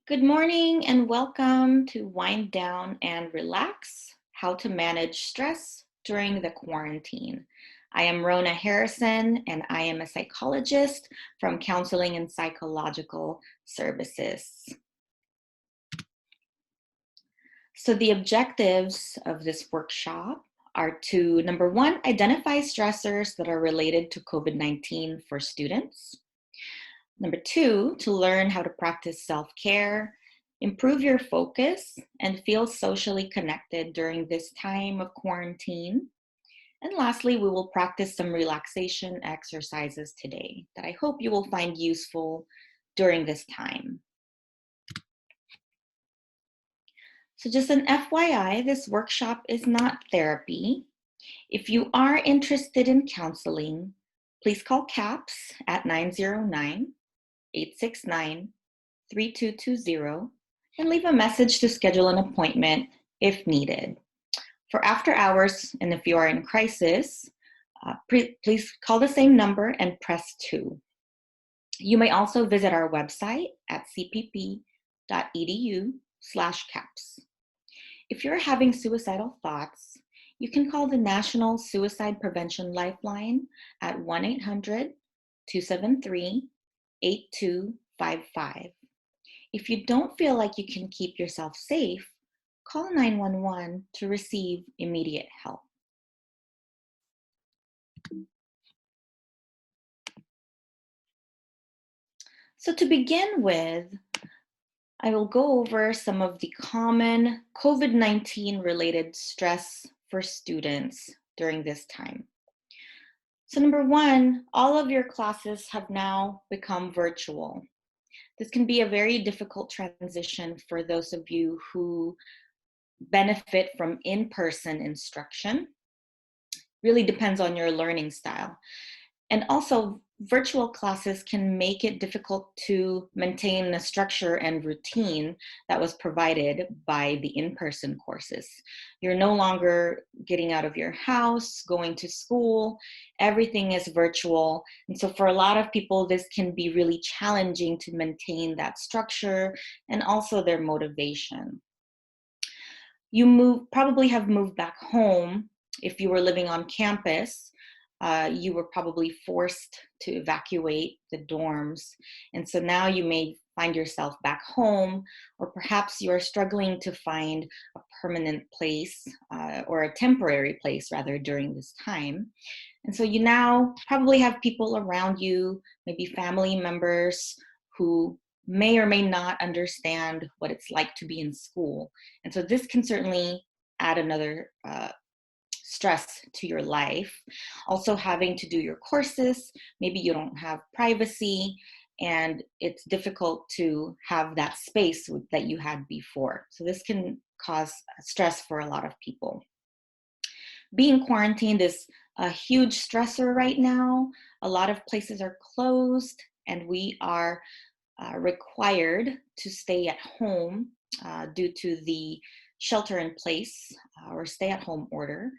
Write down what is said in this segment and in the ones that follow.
Good morning and welcome to Wind Down and Relax, How to Manage Stress During the Quarantine. I am Rona Harrison and I am a psychologist from Counseling and Psychological Services. So the objectives of this workshop are to, number one, identify stressors that are related to COVID-19 for students. Number two, to learn how to practice self-care, improve your focus, and feel socially connected during this time of quarantine. And lastly, we will practice some relaxation exercises today that I hope you will find useful during this time. So just an FYI, this workshop is not therapy. If you are interested in counseling, please call CAPS at 909-869-3220 and leave a message to schedule an appointment if needed. For after hours, and if you are in crisis, please call the same number and press 2. You may also visit our website at cpp.edu/CAPS. If you're having suicidal thoughts, you can call the National Suicide Prevention Lifeline at 1-800-273-8255. If you don't feel like you can keep yourself safe, call 911 to receive immediate help. So to begin with, I will go over some of the common COVID-19 related stress for students during this time. So number one, all of your classes have now become virtual. This can be a very difficult transition for those of you who benefit from in-person instruction. Really depends on your learning style. And also, virtual classes can make it difficult to maintain the structure and routine that was provided by the in-person courses. You're no longer getting out of your house, going to school, everything is virtual. And so for a lot of people, this can be really challenging to maintain that structure and also their motivation. You probably have moved back home. If you were living on campus, you were probably forced to evacuate the dorms. And so now you may find yourself back home, or perhaps you're struggling to find a permanent place or a temporary place rather during this time. And so you now probably have people around you, maybe family members who may or may not understand what it's like to be in school. And so this can certainly add another stress to your life. Also having to do your courses, maybe you don't have privacy and it's difficult to have that space that you had before. So this can cause stress for a lot of people. Being quarantined is a huge stressor right now. A lot of places are closed and we are required to stay at home due to the shelter in place or stay at home order.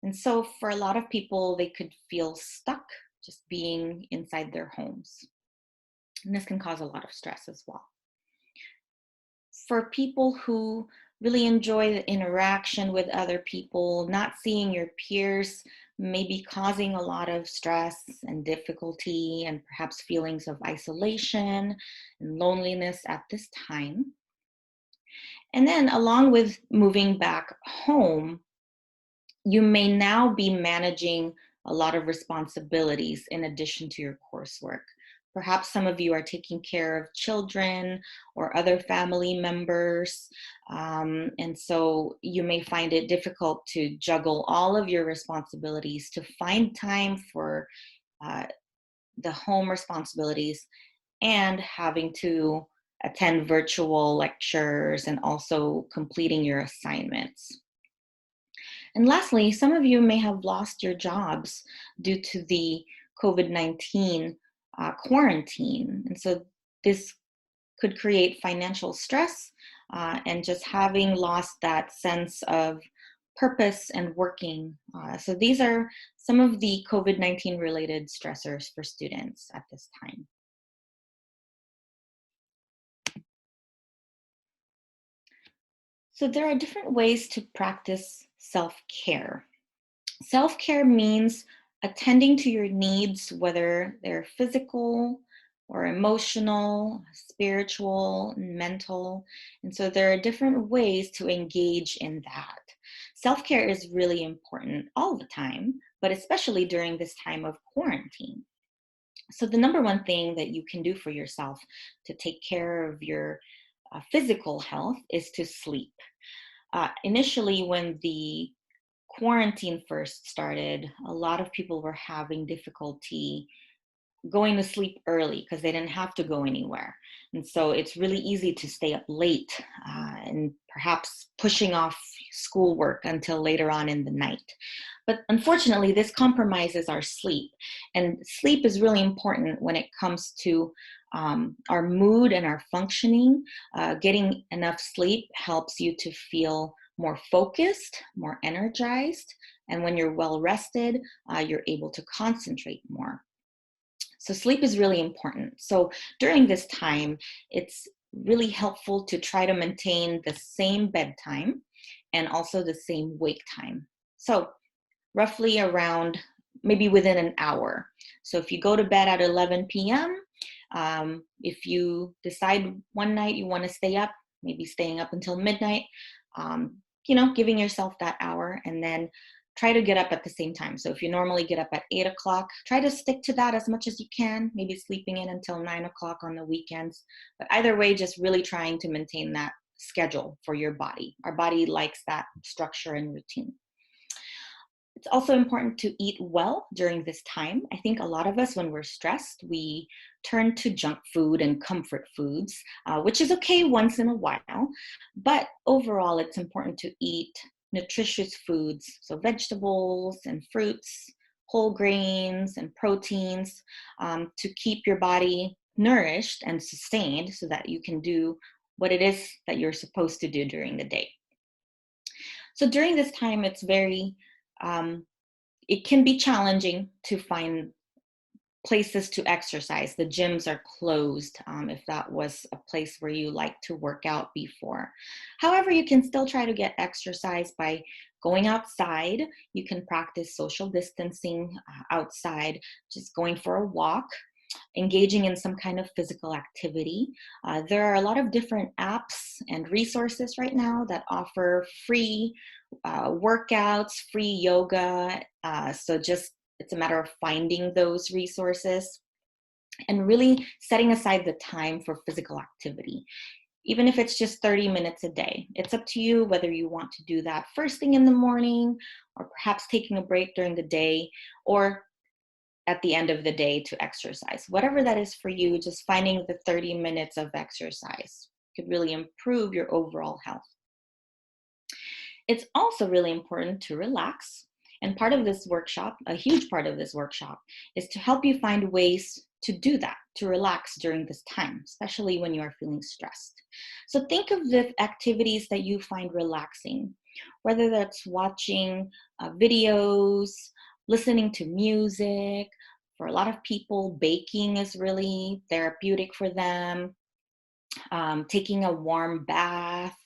And so for a lot of people, they could feel stuck just being inside their homes. And this can cause a lot of stress as well. For people who really enjoy the interaction with other people, not seeing your peers may be causing a lot of stress and difficulty and perhaps feelings of isolation and loneliness at this time. And then along with moving back home, you may now be managing a lot of responsibilities in addition to your coursework. Perhaps some of you are taking care of children or other family members. And so you may find it difficult to juggle all of your responsibilities to find time for the home responsibilities and having to attend virtual lectures and also completing your assignments. And lastly, some of you may have lost your jobs due to the COVID-19 quarantine. And so this could create financial stress and just having lost that sense of purpose and working. So these are some of the COVID-19 related stressors for students at this time. So there are different ways to practice self-care. Self-care means attending to your needs, whether they're physical or emotional, spiritual, mental. And so there are different ways to engage in that. Self-care is really important all the time, but especially during this time of quarantine. So the number one thing that you can do for yourself to take care of your physical health is to sleep. Initially, when the quarantine first started, a lot of people were having difficulty going to sleep early because they didn't have to go anywhere. And so it's really easy to stay up late and perhaps pushing off schoolwork until later on in the night. But unfortunately, this compromises our sleep. And sleep is really important when it comes to our mood and our functioning. Getting enough sleep helps you to feel more focused, more energized. And when you're well rested, you're able to concentrate more. So sleep is really important. So during this time, it's really helpful to try to maintain the same bedtime and also the same wake time. So roughly around maybe within an hour. So if you go to bed at 11 p.m., if you decide one night you want to stay up, maybe staying up until midnight, giving yourself that hour, and then try to get up at the same time. So if you normally get up at 8 o'clock, try to stick to that as much as you can, maybe sleeping in until 9 o'clock on the weekends. But either way, just really trying to maintain that schedule for your body. Our body likes that structure and routine. It's also important to eat well during this time. I think a lot of us, when we're stressed, we turn to junk food and comfort foods, which is okay once in a while. But overall, it's important to eat nutritious foods, so vegetables and fruits, whole grains and proteins, to keep your body nourished and sustained so that you can do what it is that you're supposed to do during the day. So during this time, um, it can be challenging to find places to exercise. The gyms are closed, if that was a place where you like to work out before. However, you can still try to get exercise by going outside. You can practice social distancing outside, just going for a walk, engaging in some kind of physical activity. There are a lot of different apps and resources right now that offer free workouts, free yoga. So just it's a matter of finding those resources and really setting aside the time for physical activity. Even if it's just 30 minutes a day, it's up to you whether you want to do that first thing in the morning or perhaps taking a break during the day or at the end of the day to exercise. Whatever that is for you, just finding the 30 minutes of exercise could really improve your overall health. It's also really important to relax. And part of this workshop, a huge part of this workshop, is to help you find ways to do that, to relax during this time, especially when you are feeling stressed. So think of the activities that you find relaxing, whether that's watching videos, listening to music. For a lot of people, baking is really therapeutic for them. Taking a warm bath,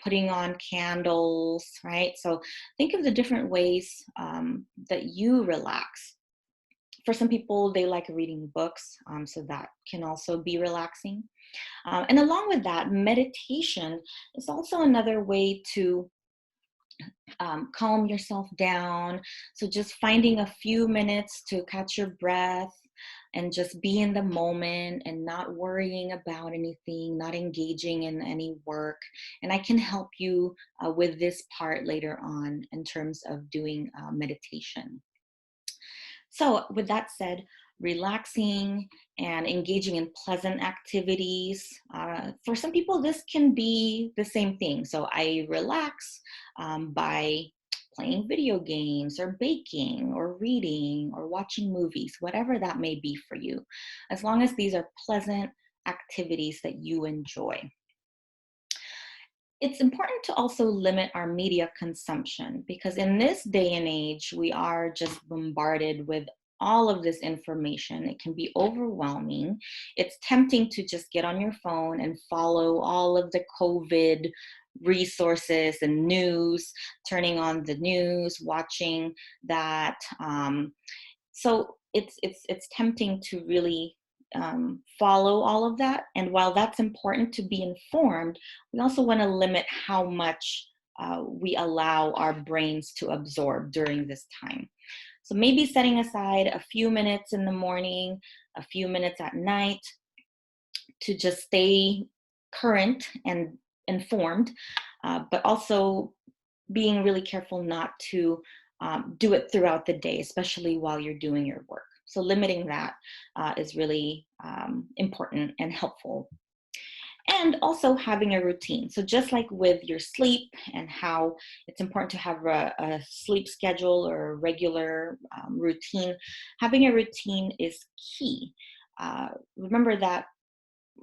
putting on candles, right? So think of the different ways that you relax. For some people, they like reading books, so that can also be relaxing. And along with that, meditation is also another way to calm yourself down. So just finding a few minutes to catch your breath and just be in the moment and not worrying about anything, not engaging in any work. And I can help you with this part later on in terms of doing meditation. So, with that said, relaxing and engaging in pleasant activities. For some people, this can be the same thing. So, I relax by playing video games or baking or reading or watching movies, whatever that may be for you, as long as these are pleasant activities that you enjoy. It's important to also limit our media consumption because in this day and age, we are just bombarded with all of this information. It can be overwhelming. It's tempting to just get on your phone and follow all of the COVID resources and news, turning on the news, watching that. So it's tempting to really follow all of that. And while that's important to be informed, we also want to limit how much we allow our brains to absorb during this time. So maybe setting aside a few minutes in the morning, a few minutes at night to just stay current and informed, but also being really careful not to do it throughout the day, especially while you're doing your work. So limiting that is really important and helpful. And also having a routine. So just like with your sleep and how it's important to have a sleep schedule or a regular routine, having a routine is key. Remember that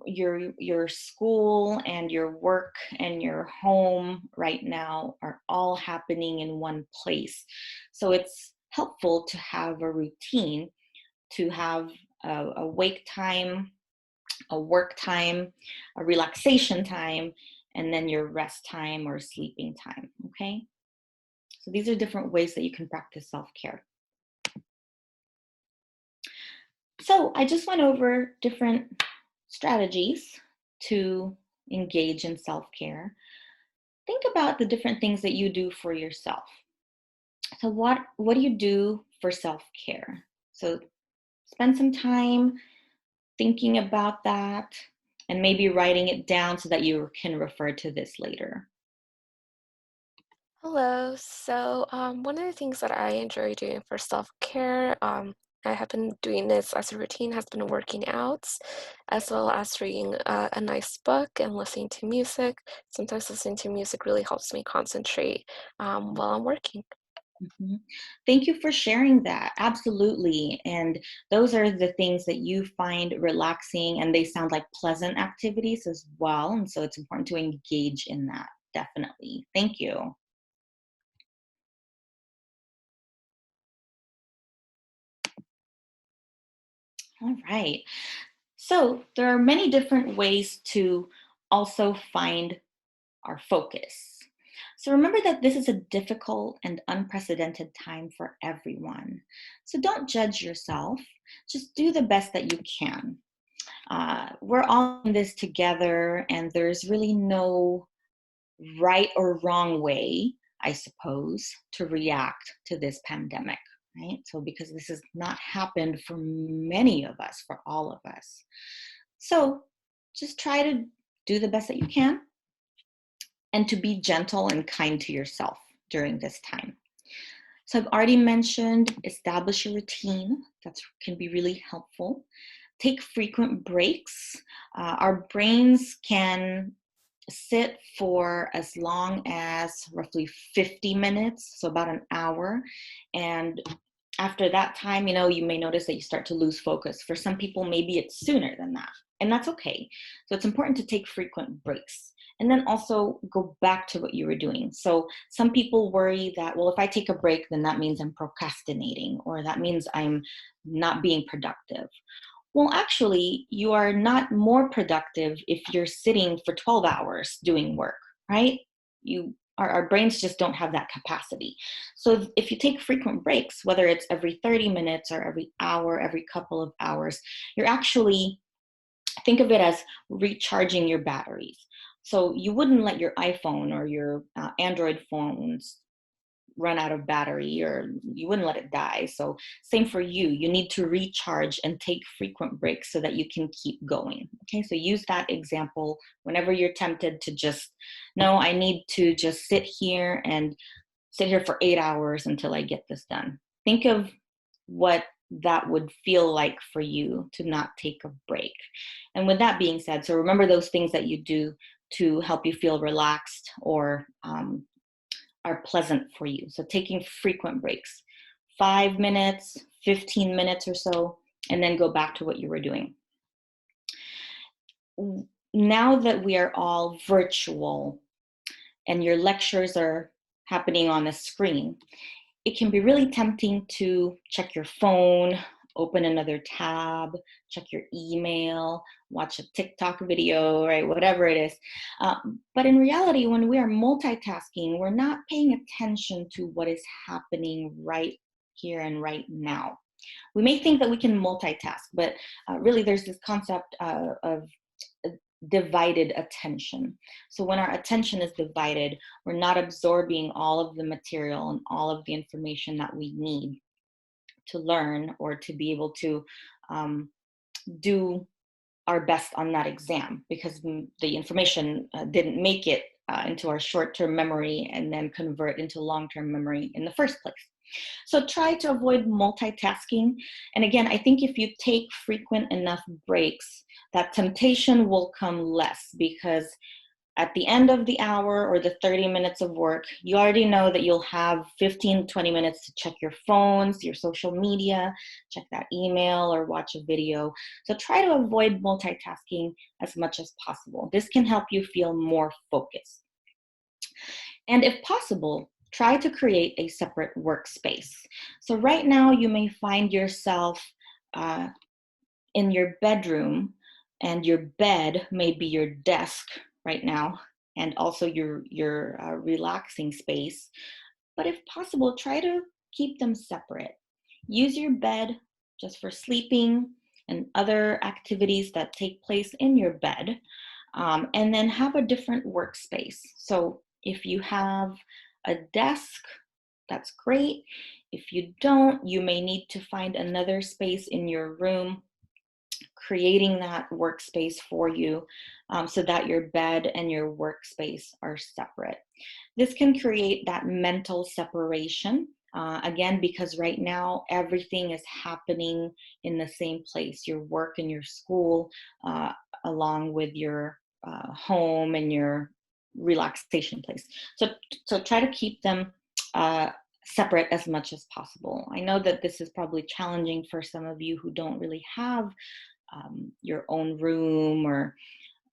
your school and your work and your home right now are all happening in one place. So it's helpful to have a routine, to have a wake time, a work time, a relaxation time, and then your rest time or sleeping time. Okay, so these are different ways that you can practice self-care. So I just went over different strategies to engage in self-care. Think about the different things that you do for yourself. So what do you do for self-care? So spend some time thinking about that and maybe writing it down so that you can refer to this later. Hello. One of the things that I enjoy doing for self-care, I have been doing this as a routine, has been working out, as well as reading a nice book and listening to music. Sometimes listening to music really helps me concentrate while I'm working. Mhm. Thank you for sharing that. Absolutely. And those are the things that you find relaxing, and they sound like pleasant activities as well. And so it's important to engage in that. Definitely. Thank you. All right. So there are many different ways to also find our focus. So remember that this is a difficult and unprecedented time for everyone. So don't judge yourself. Just do the best that you can. We're all in this together, and there's really no right or wrong way, I suppose, to react to this pandemic, right? So, because this has not happened for many of us, for all of us. So, just try to do the best that you can and to be gentle and kind to yourself during this time. So, I've already mentioned establish a routine. That can be really helpful. Take frequent breaks. Our brains can sit for as long as roughly 50 minutes, so about an hour. And after that time, you may notice that you start to lose focus. For some people, maybe it's sooner than that, and that's okay. So it's important to take frequent breaks and then also go back to what you were doing. So some people worry that, well, if I take a break, then that means I'm procrastinating or that means I'm not being productive. Well, actually, you are not more productive if you're sitting for 12 hours doing work, right? Our brains just don't have that capacity. So if you take frequent breaks, whether it's every 30 minutes or every hour, every couple of hours, you're actually, think of it as recharging your batteries. So you wouldn't let your iPhone or your Android phones run out of battery, or you wouldn't let it die. So same for you. You need to recharge and take frequent breaks so that you can keep going. Okay, so use that example whenever you're tempted to just, no, I need to just sit here for 8 hours until I get this done. Think of what that would feel like for you to not take a break. And with that being said, so remember those things that you do to help you feel relaxed or are pleasant for you. So taking frequent breaks, 5 minutes, 15 minutes or so, and then go back to what you were doing. Now that we are all virtual and your lectures are happening on a screen, it can be really tempting to check your phone, open another tab, check your email, watch a TikTok video, right? Whatever it is. But in reality, when we are multitasking, we're not paying attention to what is happening right here and right now. We may think that we can multitask, but really there's this concept of divided attention. So when our attention is divided, we're not absorbing all of the material and all of the information that we need to learn or to be able to um, do our best on that exam, because the information didn't make it into our short-term memory and then convert into long-term memory in the first place. So try to avoid multitasking. And again, I think if you take frequent enough breaks, that temptation will come less, because at the end of the hour or the 30 minutes of work, you already know that you'll have 15, 20 minutes to check your phones, your social media, check that email or watch a video. So try to avoid multitasking as much as possible. This can help you feel more focused. And if possible, try to create a separate workspace. So right now you may find yourself uh, in your bedroom, and your bed may be your desk right now, and also your relaxing space. But if possible, try to keep them separate. Use your bed just for sleeping and other activities that take place in your bed, and then have a different workspace. So if you have a desk, that's great. If you don't, you may need to find another space in your room, creating that workspace for you, so that your bed and your workspace are separate. This can create that mental separation, again, because right now everything is happening in the same place, your work and your school, along with your home and your relaxation place. So try to keep them separate as much as possible. I know that this is probably challenging for some of you who don't really have your own room, or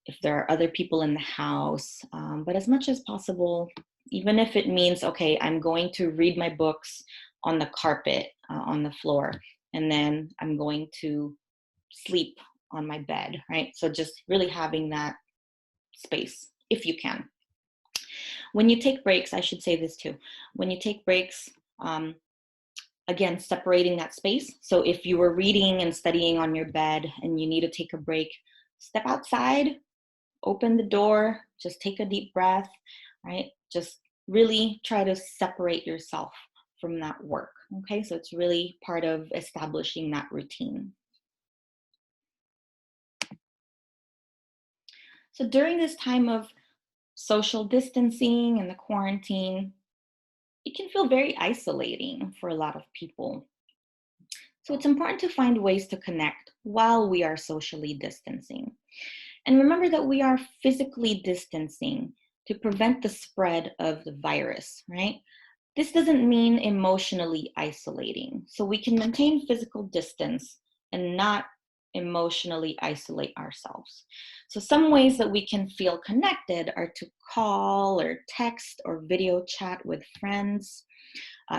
if there are other people in the house. But as much as possible, even if it means, okay, I'm going to read my books on the carpet, on the floor, and then I'm going to sleep on my bed, right? So just really having that space if you can. When you take breaks, I should say this too. When you take breaks, again, separating that space. So if you were reading and studying on your bed and you need to take a break, step outside, open the door, just take a deep breath, right? Just really try to separate yourself from that work. Okay, so it's really part of establishing that routine. So during this time of social distancing and the quarantine, it can feel very isolating for a lot of people. So it's important to find ways to connect while we are socially distancing. And remember that we are physically distancing to prevent the spread of the virus, right? This doesn't mean emotionally isolating. So we can maintain physical distance and not emotionally isolate ourselves. So some ways that we can feel connected are to call or text or video chat with friends.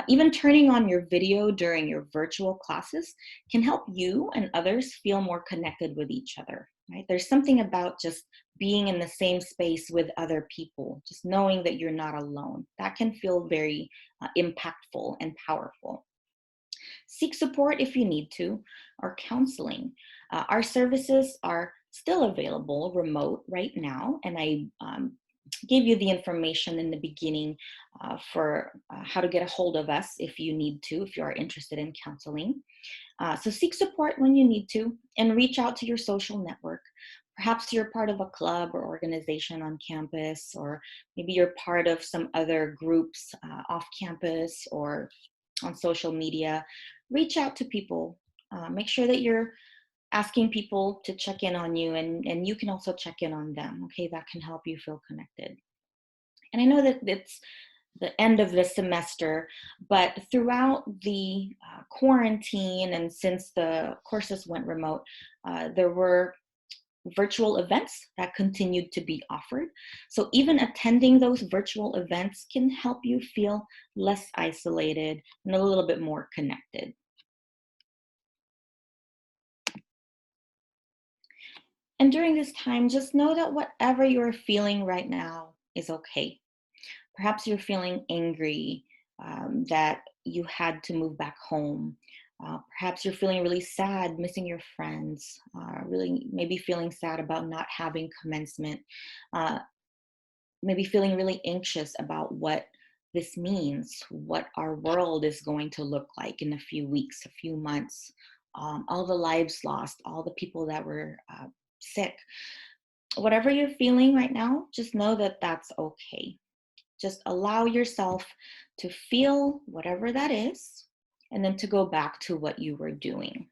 Even turning on your video during your virtual classes can help you and others feel more connected with each other, right? There's something about just being in the same space with other people, just knowing that you're not alone. That can feel very impactful and powerful. Seek support if you need to, or counseling. Our services are still available remote right now, and I gave you the information in the beginning for how to get a hold of us if you need to, if you are interested in counseling. So seek support when you need to, and reach out to your social network. Perhaps you're part of a club or organization on campus, or maybe you're part of some other groups off campus or on social media. Reach out to people. Make sure that you're asking people to check in on you, and you can also check in on them. Okay, that can help you feel connected. And I know that it's the end of the semester, but throughout the quarantine and since the courses went remote, there were virtual events that continued to be offered. So even attending those virtual events can help you feel less isolated and a little bit more connected. And during this time, just know that whatever you're feeling right now is okay. Perhaps you're feeling angry that you had to move back home. Perhaps you're feeling really sad, missing your friends, really maybe feeling sad about not having commencement, uh, maybe feeling really anxious about what this means, what our world is going to look like in a few weeks, a few months, all the lives lost, all the people that were sick. Whatever you're feeling right now, just know that that's okay. Just allow yourself to feel whatever that is, and then to go back to what you were doing.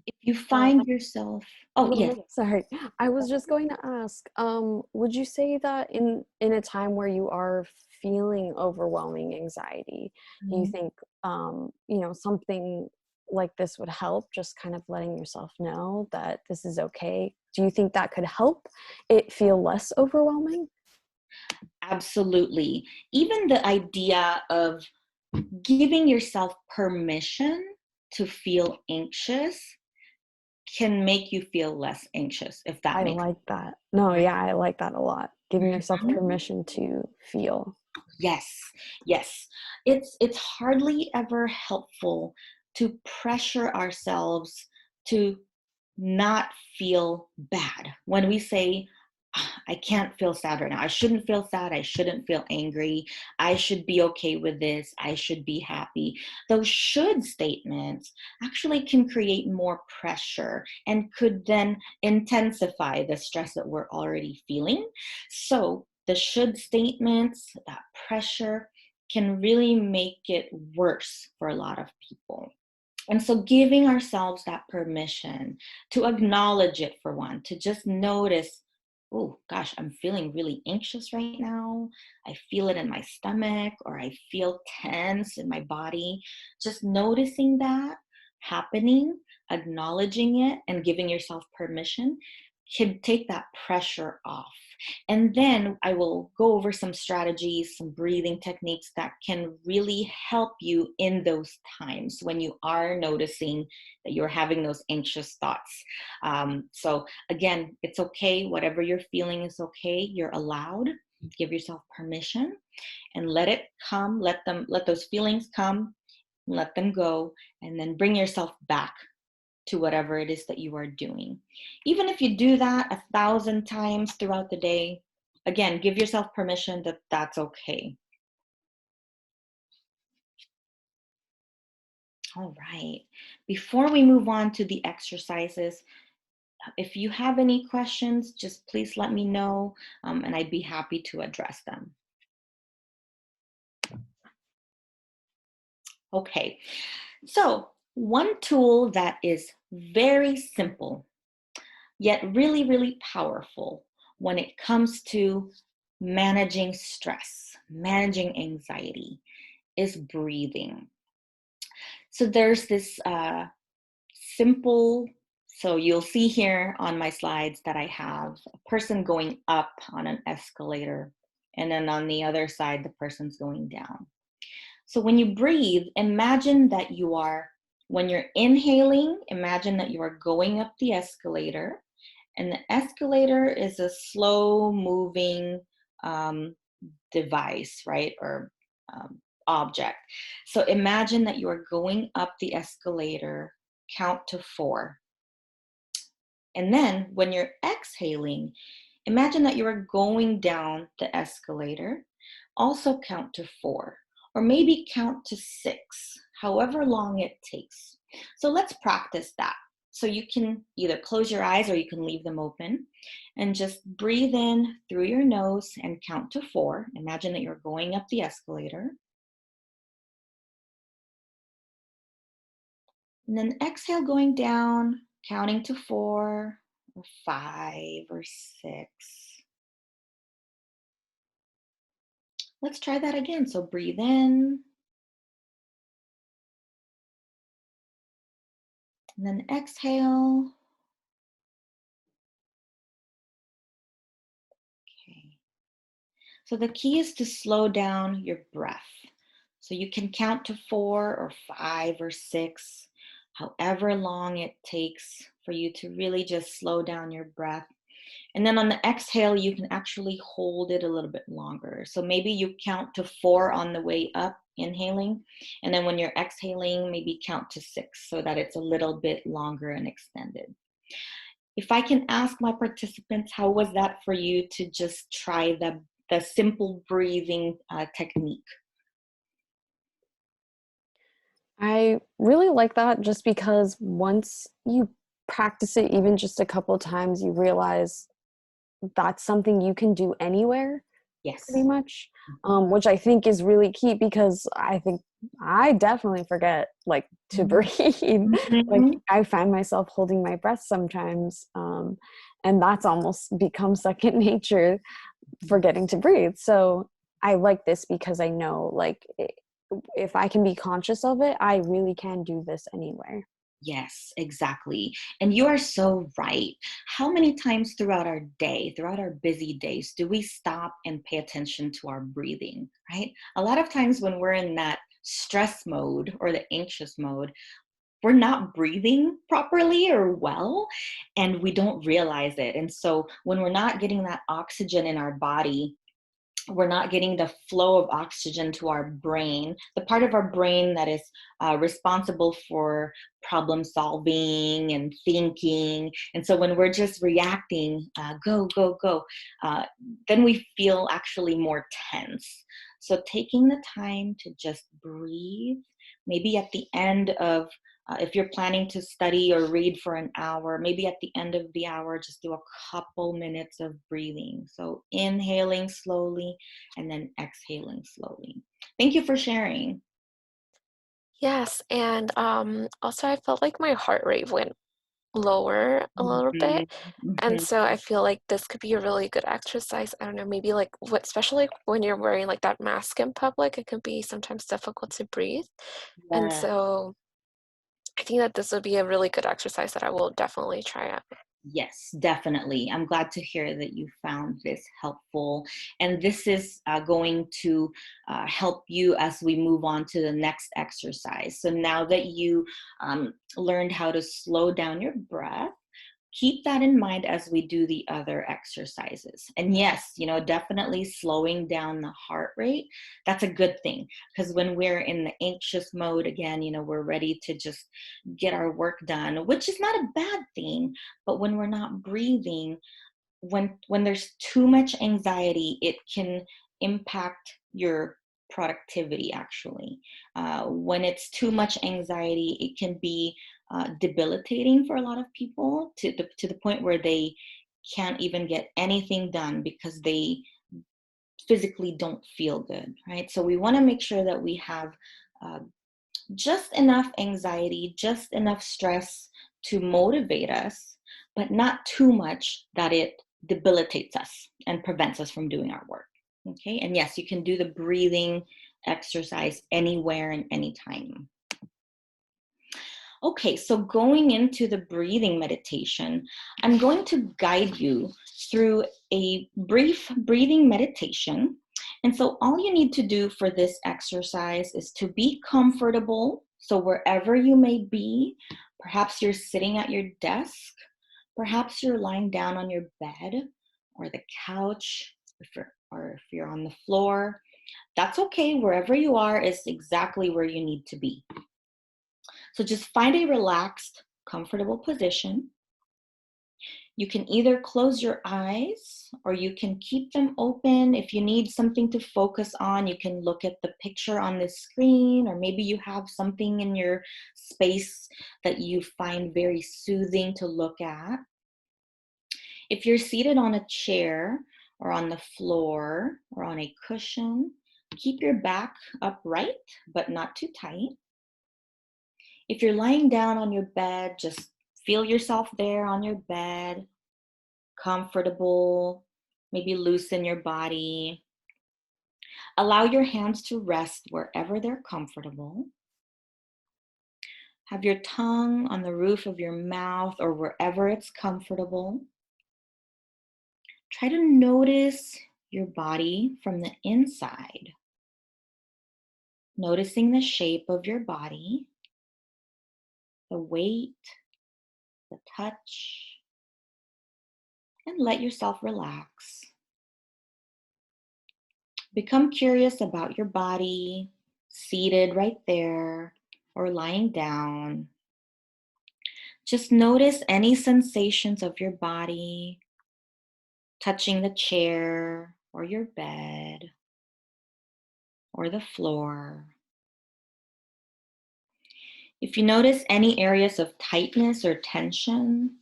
If you Uh, find yourself, oh, yes. Sorry, I was just going to ask, would you say that in a time where you are feeling overwhelming anxiety, do you Mhm. think something like this would help? Just kind of letting yourself know that this is okay. Do you think that could help it feel less overwhelming? Absolutely. Even the idea of giving yourself permission to feel anxious can make you feel less anxious, if that I makes like that. No, sense. yeah, I like that a lot. Giving yourself Mhm. permission to feel. Yes, yes. It's hardly ever helpful to pressure ourselves to not feel bad. When we say, "Ah, I can't feel sad right now. I shouldn't feel sad. I shouldn't feel angry. I should be okay with this. I should be happy." Those should statements actually can create more pressure and could then intensify the stress that we're already feeling. So the should statements, that pressure, can really make it worse for a lot of people. And so giving ourselves that permission to acknowledge it for one, to just notice, oh gosh, I'm feeling really anxious right now. I feel it in my stomach, or I feel tense in my body. Just noticing that happening, acknowledging it, and giving yourself permission can take that pressure off. And then I will go over some strategies, some breathing techniques that can really help you in those times when you are noticing that you're having those anxious thoughts. So, again, it's okay. Whatever you're feeling is okay. You're allowed. Give yourself permission and let it come. Let those feelings come, let them go, and then bring yourself back to whatever it is that you are doing. Even if you do that 1,000 times throughout the day, again, give yourself permission that that's okay. All right. Before we move on to the exercises, if you have any questions, just please let me know, and I'd be happy to address them. Okay. So, one tool that is very simple yet really, really powerful when it comes to managing stress, managing anxiety, is breathing. So there's this simple, so you'll see here on my slides that I have a person going up on an escalator, and then on the other side, the person's going down. So when you breathe, imagine that you are, when you're inhaling, imagine that you are going up the escalator, and the escalator is a slow moving um, device, right? Or object. So imagine that you are going up the escalator, count to 4. And then when you're exhaling, imagine that you are going down the escalator, also count to 4, or maybe count to 6, however long it takes. So let's practice that. So you can either close your eyes or you can leave them open and just breathe in through your nose and count to 4. Imagine that you're going up the escalator. And then exhale going down, counting to 4 or 5 or 6. Let's try that again. So breathe in and then exhale. Okay. So the key is to slow down your breath. So you can count to 4 or 5 or 6, however long it takes for you to really just slow down your breath. And then on the exhale, you can actually hold it a little bit longer. So maybe you count to 4 on the way up, inhaling. And then when you're exhaling, maybe count to 6 so that it's a little bit longer and extended. If I can ask my participants, how was that for you to just try the simple breathing technique? I really like that just because once you practice it even just a couple times, you realize that's something you can do anywhere pretty Yes. much, which I think is really key because I think I definitely forget like to Mhm. breathe. Like Mhm. I find myself holding my breath sometimes, and that's almost become second nature, forgetting to breathe. So I like this because I know like if I can be conscious of it, I really can do this anywhere. Yes, exactly. And you are so right. How many times throughout our day, throughout our busy days, do we stop and pay attention to our breathing, right? A lot of times when we're in that stress mode or the anxious mode, we're not breathing properly or well, and we don't realize it. And so when we're not getting that oxygen in our body, we're not getting the flow of oxygen to our brain, the part of our brain that is responsible for problem solving and thinking. And so when we're just reacting, go, go, go, uh, then we feel actually more tense. So taking the time to just breathe, maybe at the end of if you're planning to study or read for an hour, maybe at the end of the hour, just do a couple minutes of breathing. So inhaling slowly and then exhaling slowly. Thank you for sharing. Yes, and also I felt like my heart rate went lower a little Mhm, bit. And mhm. so I feel like this could be a really good exercise. I don't know, maybe like what, especially when you're wearing like that mask in public, it can be sometimes difficult to breathe. And Yeah. so I think that this would be a really good exercise that I will definitely try out. Yes, definitely. I'm glad to hear that you found this helpful. And this is going to help you as we move on to the next exercise. So now that you learned how to slow down your breath, keep that in mind as we do the other exercises. And yes, definitely slowing down the heart rate, that's a good thing. Because when we're in the anxious mode again, we're ready to just get our work done, which is not a bad thing. But when we're not breathing, when there's too much anxiety, it can impact your productivity actually. When it's too much anxiety, it can be debilitating for a lot of people to the point where they can't even get anything done because they physically don't feel good, right? So we want to make sure that we have uh, just enough anxiety, just enough stress to motivate us, but not too much that it debilitates us and prevents us from doing our work. Okay. And yes, you can do the breathing exercise anywhere and anytime. Okay, so going into the breathing meditation, I'm going to guide you through a brief breathing meditation. And so, all you need to do for this exercise is to be comfortable. So, wherever you may be, perhaps you're sitting at your desk, perhaps you're lying down on your bed or the couch, or if you're on the floor, that's okay. Wherever you are is exactly where you need to be. So just find a relaxed, comfortable position. You can either close your eyes or you can keep them open. If you need something to focus on, you can look at the picture on the screen, or maybe you have something in your space that you find very soothing to look at. If you're seated on a chair or on the floor or on a cushion, keep your back upright, but not too tight. If you're lying down on your bed, just feel yourself there on your bed, comfortable, maybe loosen your body. Allow your hands to rest wherever they're comfortable. Have your tongue on the roof of your mouth or wherever it's comfortable. Try to notice your body from the inside, noticing the shape of your body, the weight, the touch, and let yourself relax. Become curious about your body, seated right there or lying down. Just notice any sensations of your body touching the chair or your bed or the floor. If you notice any areas of tightness or tension,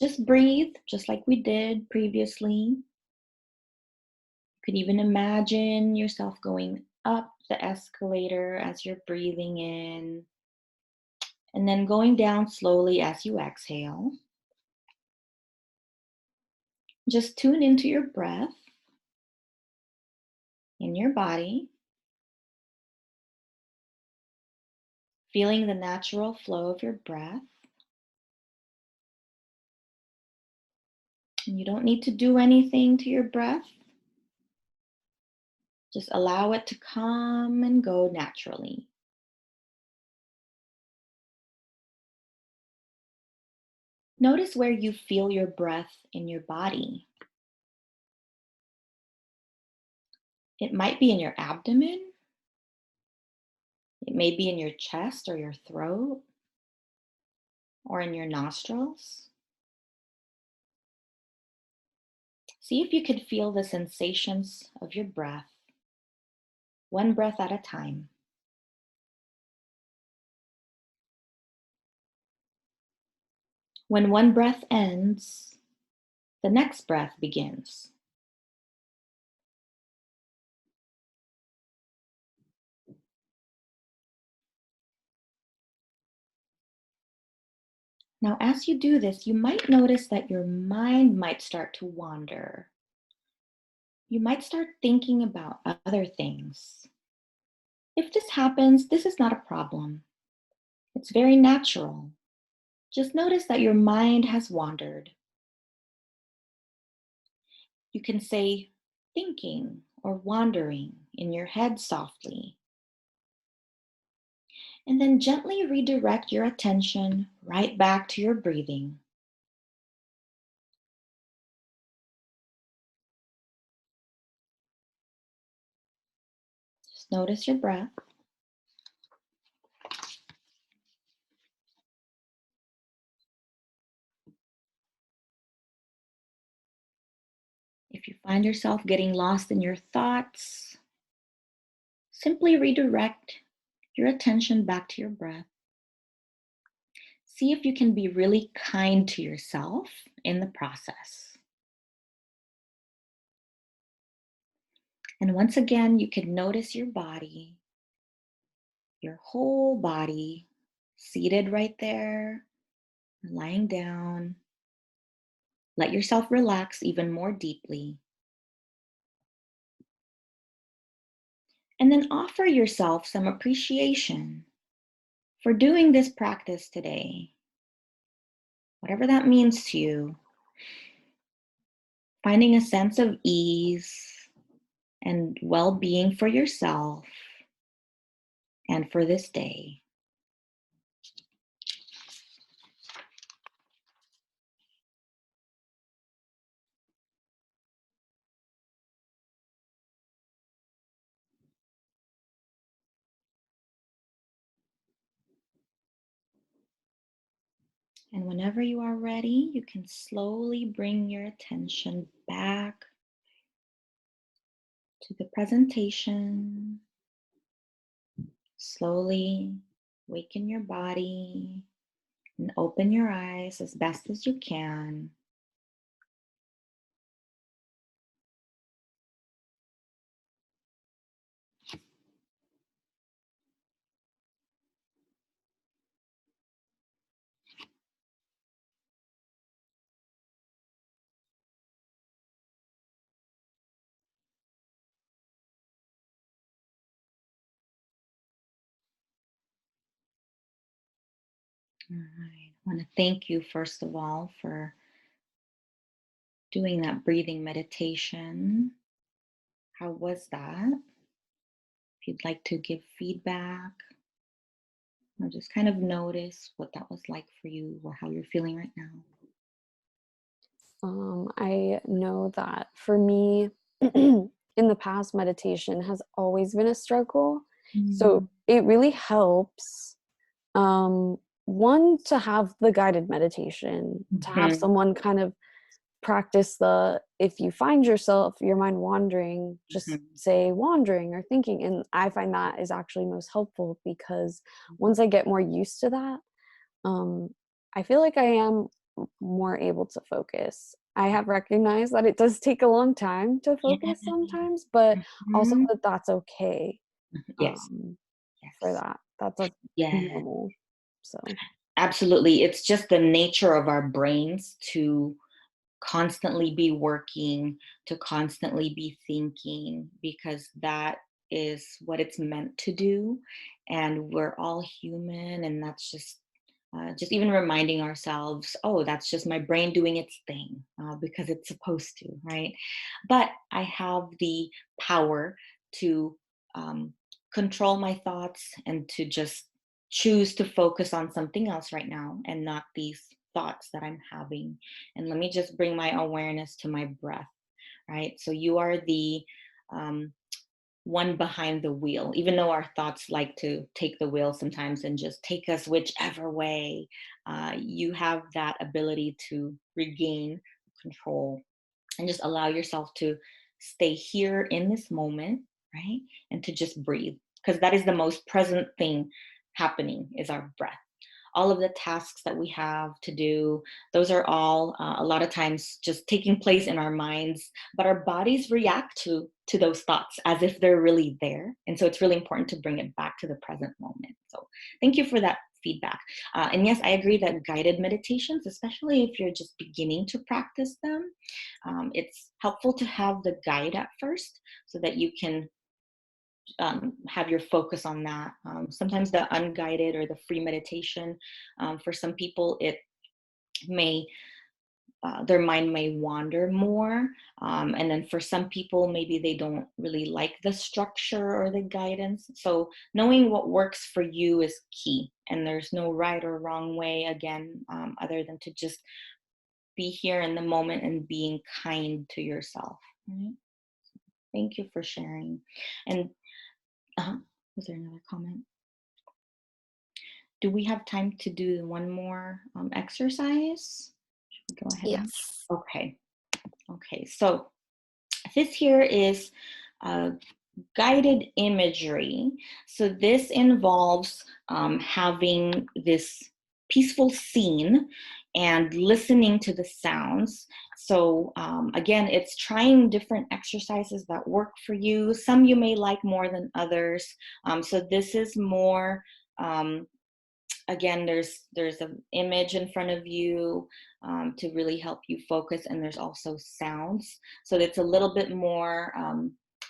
just breathe, just like we did previously. You could even imagine yourself going up the escalator as you're breathing in, and then going down slowly as you exhale. Just tune into your breath in your body, feeling the natural flow of your breath. And you don't need to do anything to your breath. Just allow it to come and go naturally. Notice where you feel your breath in your body. It might be in your abdomen. It may be in your chest or your throat or in your nostrils. See if you could feel the sensations of your breath, one breath at a time. When one breath ends, the next breath begins. Now, as you do this, you might notice that your mind might start to wander. You might start thinking about other things. If this happens, this is not a problem. It's very natural. Just notice that your mind has wandered. You can say thinking or wandering in your head softly. And then gently redirect your attention right back to your breathing. Just notice your breath. If you find yourself getting lost in your thoughts, simply redirect your attention back to your breath. See if you can be really kind to yourself in the process. And once again, you can notice your body, your whole body, seated right there, lying down. Let yourself relax even more deeply. And then offer yourself some appreciation for doing this practice today. Whatever that means to you, finding a sense of ease and well being for yourself and for this day. And whenever you are ready, you can slowly bring your attention back to the presentation. Slowly waken your body and open your eyes as best as you can. All right. I want to thank you, first of all, for doing that breathing meditation. How was that? If you'd like to give feedback, Or just kind of notice what that was like for you or how you're feeling right now. I know that for me, in the past, meditation has always been a struggle. So Mm. it really helps, one, to have the guided meditation, to have Mhm, someone kind of practice the, if you find yourself, your mind wandering, just mhm, say wandering or thinking. And I find that is actually most helpful because once I get more used to that, um, I feel like I am more able to focus. I have recognized that it does take a long time to yeah, focus sometimes, but also mhm, that that's okay, yes, um, for yes, that. That's yeah, normal. So, absolutely. It's just the nature of our brains to constantly be working, to constantly be thinking, because that is what it's meant to do. And we're all human, and that's just even reminding ourselves, oh, that's just my brain doing its thing because it's supposed to, right? But I have the power to um, control my thoughts and to just choose to focus on something else right now and not these thoughts that I'm having. And let me just bring my awareness to my breath, right? So you are the um, one behind the wheel, even though our thoughts like to take the wheel sometimes and just take us whichever way. You have that ability to regain control and just allow yourself to stay here in this moment, right? And to just breathe, because that is the most present thing happening is our breath. All of the tasks that we have to do, those are all a lot of times just taking place in our minds, but our bodies react to those thoughts as if they're really there. And so it's really important to bring it back to the present moment. So thank you for that feedback. And yes, I agree that guided meditations, especially if you're just beginning to practice them, it's helpful to have the guide at first so that you can have your focus on that. Sometimes the unguided or the free meditation, for some people, it may their mind may wander more, and then for some people, maybe they don't really like the structure or the guidance. So knowing what works for you is key, and there's no right or wrong way. Again, other than to just be here in the moment and being kind to yourself. Right? Thank you for sharing. And was there another comment? Do we have time to do one more exercise? Should we go ahead and? Yes. Okay. Okay. So this here is guided imagery. So this involves having this peaceful scene and listening to the sounds. So again, it's trying different exercises that work for you. Some you may like more than others. So this is more um, again, there's an image in front of you to really help you focus, and there's also sounds, so it's a little bit more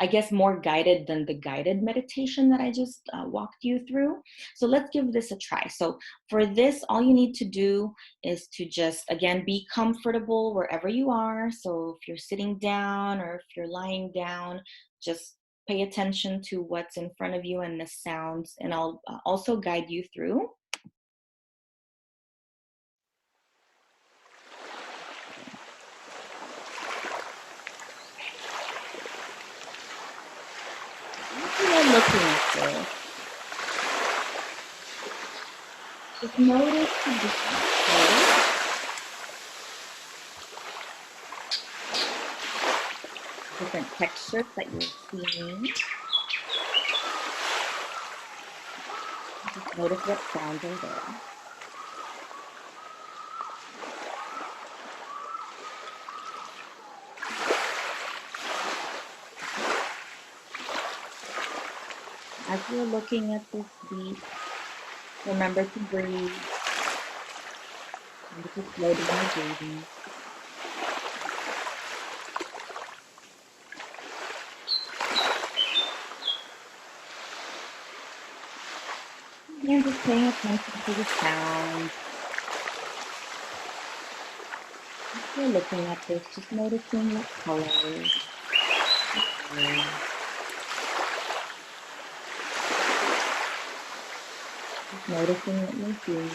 I guess more guided than the guided meditation that I just walked you through. So let's give this a try. So for this, all you need to do is to just again be comfortable wherever you are. So if you're sitting down or if you're lying down, just pay attention to what's in front of you and the sounds, and I'll also guide you through. You're looking at this, just notice the different colors, different textures that you're seeing. Just notice what sounds are there. As you're looking at this beat, remember to breathe. Remember to slow down your breathing. Again, just paying attention to the sounds. As you're looking at this, just noticing what colors, Noticing what you're feeling.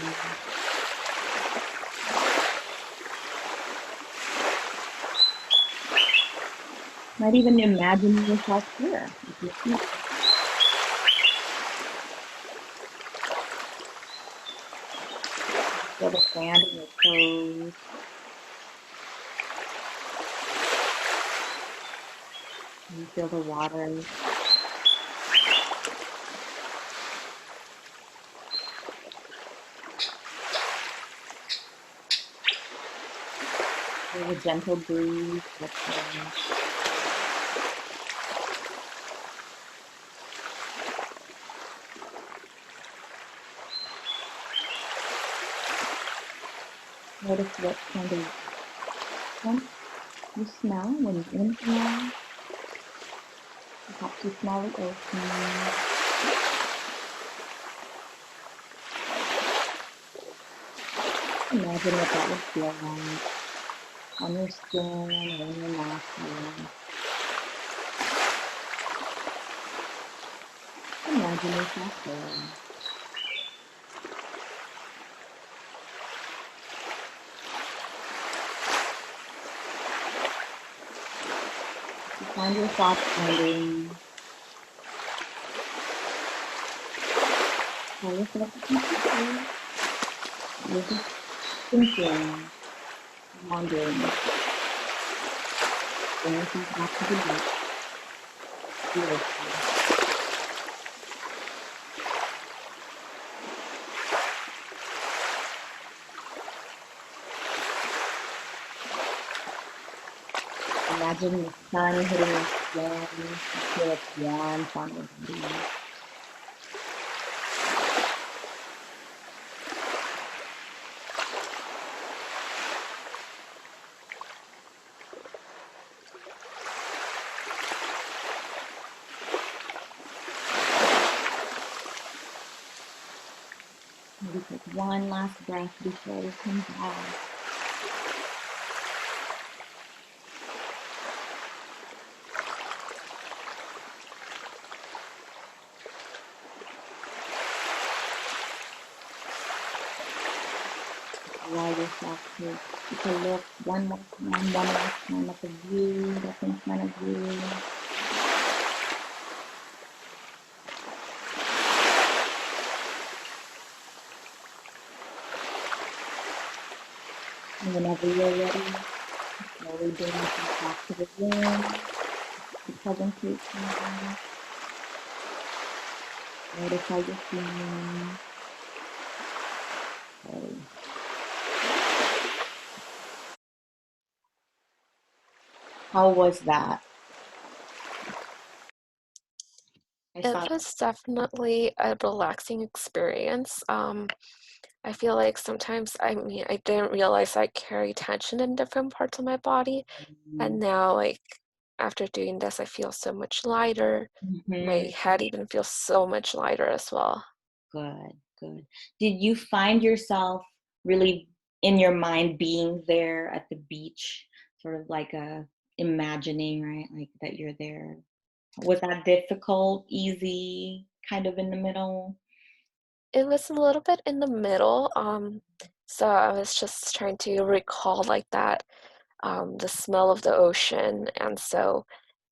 Might even imagine yourself here with your feet. Feel the sand in your toes. You feel the water. Feel the gentle breeze. Notice what kind of scent you smell when you inhale. Perhaps you smell the ocean. Imagine what that would feel like on your skin or in your nostrils. Imagine yourself there. You find your thoughts wandering. Tell yourself to keep it safe. You're just thinking, wandering. Bring yourself back to the beach. Beautiful. Imagine the sun hitting your skin. You feel its warmth on your body. Maybe take one last breath before we come back. Allow yourself to take a look one more time, one last time at the view that's in front of you. And whenever you're ready, slowly bring yourself back to the room, the presentation. Notice how you're feeling. Okay. How was that? I saw. It was definitely a relaxing experience. I feel like sometimes, I mean, I didn't realize I carry tension in different parts of my body. And now, like, after doing this, I feel so much lighter. My Mm-hmm. head even feels so much lighter as well. Good, good. Did you find yourself really in your mind being there at the beach, sort of like a imagining, right? Like that you're there. Was that difficult, easy, kind of in the middle? It was a little bit in the middle. So I was just trying to recall like that, the smell of the ocean. And so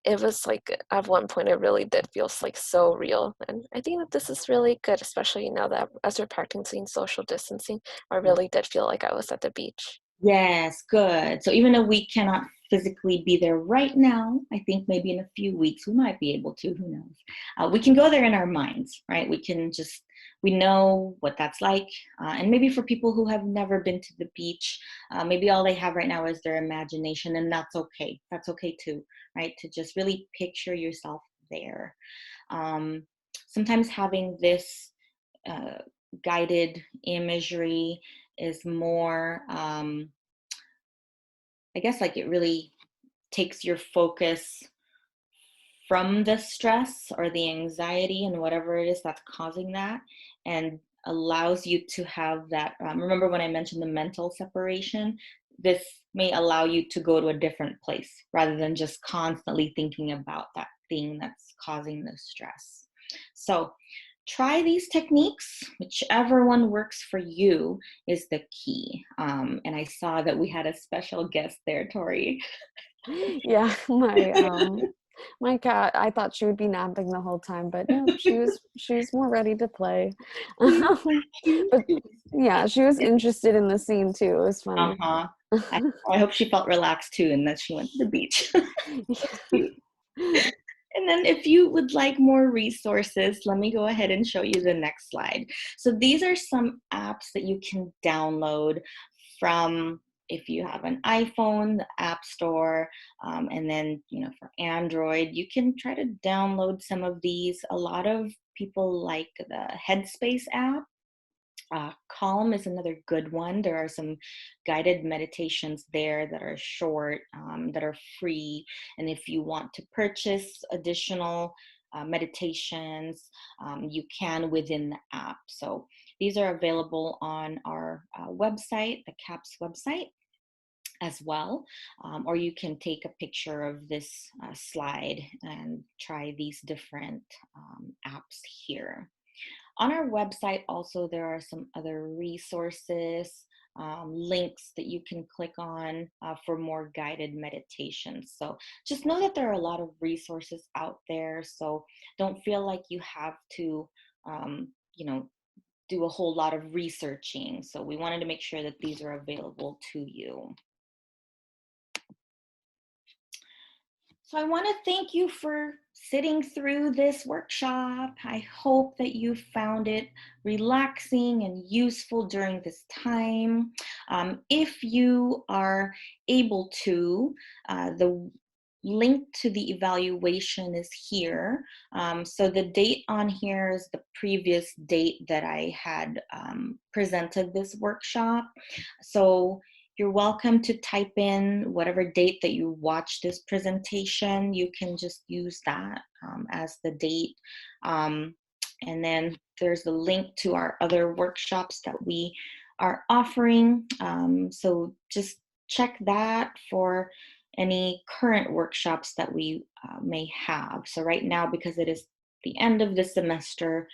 it was like at one point it really did feels like so real. And I think that this is really good, especially now that as we're practicing social distancing, I really did feel like I was at the beach. Yes, good. So even though we cannot physically be there right now, I think maybe in a few weeks we might be able to, who knows? We can go there in our minds, right? We can just, we know what that's like. And maybe for people who have never been to the beach, maybe all they have right now is their imagination, and that's okay. That's okay too, right? To just really picture yourself there. Um, Sometimes having this uh, guided imagery is more, I guess, like it really takes your focus from the stress or the anxiety and whatever it is that's causing that, and allows you to have that. Remember when I mentioned the mental separation? This may allow you to go to a different place rather than just constantly thinking about that thing that's causing the stress. So try these techniques. Whichever one works for you is the key. And I saw that we had a special guest there, Tori. Yeah, my cat, I thought she would be napping the whole time, but no, she was more ready to play. She's cute. But yeah, she was interested in the scene too. It was funny. Uh-huh. I hope she felt relaxed too and that she went to the beach. Cute. And then if you would like more resources, let me go ahead and show you the next slide. So these are some apps that you can download from, if you have an iPhone, the App Store, and then, for Android, you can try to download some of these. A lot of people like the Headspace app. Calm is another good one. There are some guided meditations there that are short, that are free. And if you want to purchase additional meditations, you can within the app. So these are available on our website, the CAPS website as well. Or you can take a picture of this slide and try these different apps here. On our website, also, there are some other resources, links that you can click on for more guided meditations. So just know that there are a lot of resources out there. So don't feel like you have to, do a whole lot of researching. So we wanted to make sure that these are available to you. So I want to thank you for sitting through this workshop. I hope that you found it relaxing and useful during this time. If you are able to, the link to the evaluation is here. So the date on here is the previous date that I had presented this workshop. So you're welcome to type in whatever date that you watch this presentation. You can just use that as the date. And then there's a link to our other workshops that we are offering. So just check that for any current workshops that we may have. So right now, because it is the end of the semester,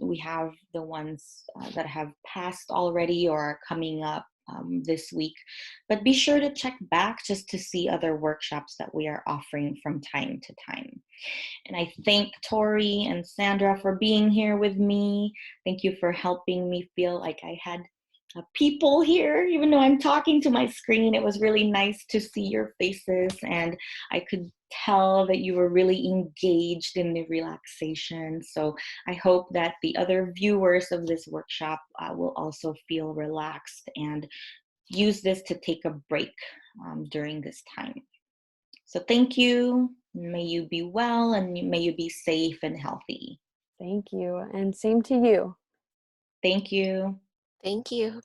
we have the ones that have passed already or are coming up this week. But be sure to check back just to see other workshops that we are offering from time to time. And I thank Tori and Sandra for being here with me. Thank you for helping me feel like I had people here, even though I'm talking to my screen. It was really nice to see your faces, and I could tell that you were really engaged in the relaxation. So I hope that the other viewers of this workshop will also feel relaxed and use this to take a break during this time. So thank you. May you be well, and may you be safe and healthy. Thank you. And same to you. Thank you. Thank you.